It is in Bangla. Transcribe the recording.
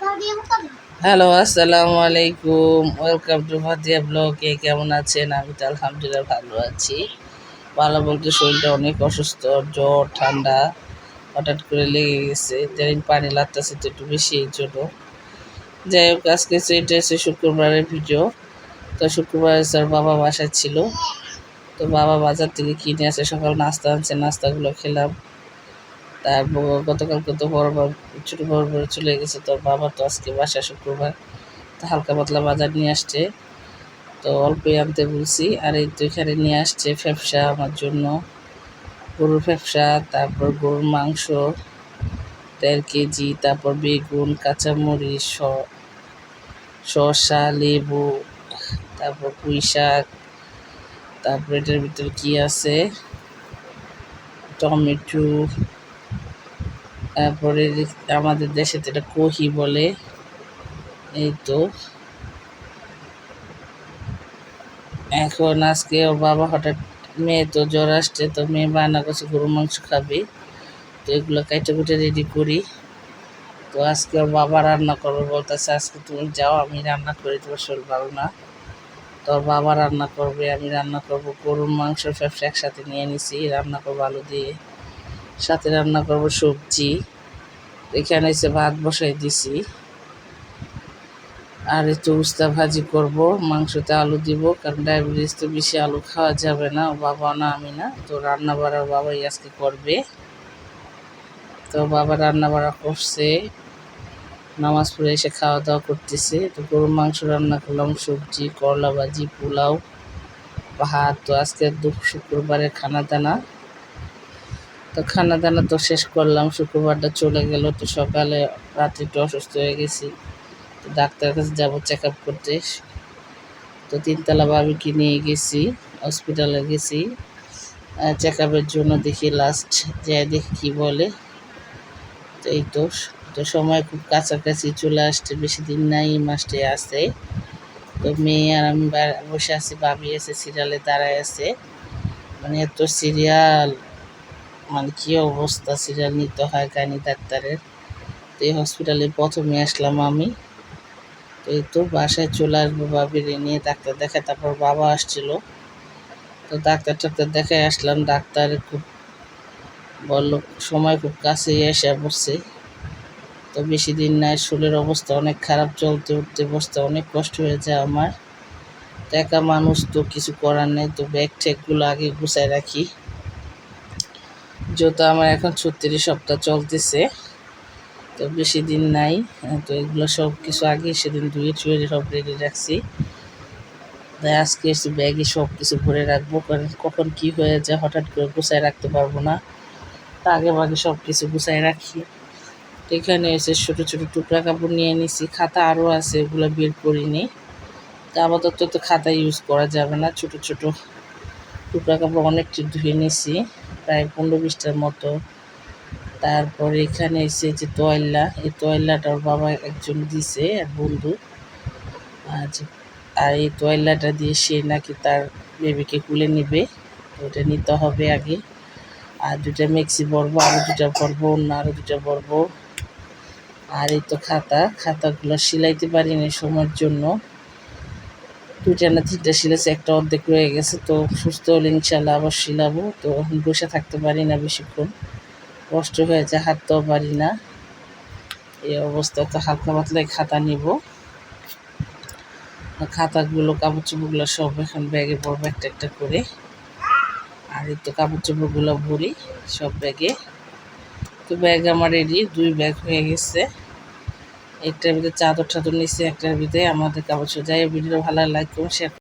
হ্যালো, আসসালামু আলাইকুম। Welcome to Fatiha blog. কেমন আছেন? আমি তো আলহামদুলিল্লাহ ভালো আছি। ভালো বলতে শরীরটা অনেক অসুস্থ, জ্বর ঠান্ডা হঠাৎ করে লেগে গেছে। যেদিন পানি লাগতেছে তো একটু বেশি এই জন্য। যাই হোক, আজকে এটা হচ্ছে শুক্রবারের ভিডিও। তো শুক্রবারে স্যার বাবা বাসায় ছিল। তো বাবা বাজার থেকে কিনে আসে, সকাল নাস্তা আনছে, নাস্তাগুলো খেলাম। তারপর গতকালকে তো ছোটো বড় চলে গেছে। তোর বাবা তো আজকে বাসা শুক্রবার, তো হালকা পাতলা বাজার নিয়ে আসছে। তো অল্পই আনতে বলছি। আর এই তো এখানে নিয়ে আসছে ফ্যাপসা আমার জন্য, গরুর ফ্যাপসা, তারপর গরুর মাংস 1.5 কেজি, তারপর বেগুন, কাঁচামরিচ, শসা, লেবু, তারপর পুঁই শাক, তারপর এটার ভিতরে কি আছে, টমেটো, তারপরে আমাদের দেশে তো এটা কহি বলে। এই তো এখন আজকে ওর বাবা হঠাৎ, মেয়ে তো জ্বর আসছে, তো মেয়ে বায়না করছে গরুর মাংস খাবে। তো এগুলো কাইটে কুটে রেডি করি। তো আজকে ওর বাবা রান্না করবে বলতেছে, আজকে তুমি যাও, আমি রান্না করি, তোমার শরীর ভালো না। তো ওর বাবা রান্না করবে, আমি রান্না করব। গরুর মাংস ফ্যাপসা একসাথে নিয়ে নিছি, রান্না করবো আলু দিয়ে, সাথে রান্না করব সবজি। এখানে এসে ভাত বসাই দিছি। আর একটু উস্তা ভাজি করব, মাংসতে আলু দিব, কারণ ডায়াবেটিস তো বেশি আলু খাওয়া যাবে না, ও বাবা না আমি না। তো রান্না বাড়া বাবাই আজকে করবে। তো বাবা রান্না বাড়া করছে, নামাজ পড়ে এসে খাওয়া দাওয়া করতেছে। তো গরুর মাংস রান্না করলাম, সবজি, করলা ভাজি, পোলাও, ভাত। তো আজকে শুক্রবারের খানা দানা। তো খানা দানা তো শেষ করলাম, শুক্রবারটা চলে গেল। তো সকালে রাত্রে একটু অসুস্থ হয়ে গেছি, তো ডাক্তারের কাছে যাবো চেক আপ করতে। তো 3তলা বাবিকে নিয়ে গেছি, হসপিটালে গেছি চেক আপের জন্য। দেখি লাস্ট যাই দেখি কী বলে। তো এই তো, তো সময় খুব কাছাকাছি চলে আসছে, বেশি দিন নাই, এই মাসে আসে। তো মেয়ে আর আমি বসে আছি, ভাবি আছে সিরিয়ালে দাঁড়ায় আছে। মানে এত সিরিয়াল, মানে কী অবস্থা, সিরিয়াল নিতে হয় গাইনি ডাক্তারের। তো এই হসপিটালে প্রথমে আসলাম আমি। তো এই তো বাসায় চলে আসবো ভাবির নিয়ে, ডাক্তার দেখায়। তারপর বাবা আসছিল, তো ডাক্তার দেখায় আসলাম। ডাক্তার খুব বললো সময় খুব কাছে এসে পড়ছে। তো বেশি দিন নাই, শরীরের অবস্থা অনেক খারাপ, চলতে উঠতে বসতে অনেক কষ্ট হয়ে যায় আমার। তো একা মানুষ, তো কিছু করার নেই। তো ব্যাগ ট্যাগগুলো আগে গুছায় রাখি, যেহেতু আমার এখন 36 সপ্তাহ চলতেছে, তো বেশি দিন নাই। তো এগুলো সব কিছু আগে সেদিন ধুয়ে টুয়ে সব রেডি রাখছি। তাই আজকে এসে ব্যাগে সব কিছু ভরে রাখবো, কারণ কখন কি হয়ে যায় হঠাৎ করে গুছায় রাখতে পারবো না। তা আগে ভাগে সব কিছু গুছায় রাখি। এখানে এসে ছোটো ছোটো টুকরা কাপড় নিয়ে নিছি, খাতা আরও আছে, ওগুলো বের করিনি। তা আপাতত তো খাতা ইউজ করা যাবে না, ছোটো ছোটো টুকরা কাপড় অনেকটি ধুয়ে নিছি, প্রায় 15-20টার মতো। তারপরে এখানে এসে যে তোয়াল্লা, এই তোয়াল্লাটা ওর বাবা একজন দিছে, এক বন্ধু। আর এই তোয়াল্লাটা দিয়ে সে নাকি তার বেবিকে কুলে নিবে, তো ওটা নিতে হবে আগে। আর 2টা মেক্সি পরবো, আরও 2টা পরবো, অন্য আরও 2টা পরবো। আর এই তো খাতাগুলো সিলাইতে পারিনি সময়ের জন্য, 2টা না 3টা সিলেছে, একটা অর্ধেক রয়ে গেছে। তো সুস্থ হলে ইনশাল্লাহ আবার সিলাবো। তো বসে থাকতে পারি না বেশিক্ষণ, কষ্ট হয়ে যায়, হাঁটতেও পারি না। এই অবস্থায় তো হালকা পাতলায় খাতা নিব। খাতাগুলো, কাপড় চোপড়গুলো সব এখন ব্যাগে পড়বো একটা একটা করে। আর এই তো কাপড় চোপড়গুলো ভরি সব ব্যাগে। তো ব্যাগ আমার রেডি, 2 ব্যাগ হয়ে গেছে। একটার ভিতরে চাদর টাদর নিচ্ছে, একটার ভিতরে আমাদের কাপড় চোপড়। যাই ভিডিও ভালো, লাইক করুন, শেয়ার।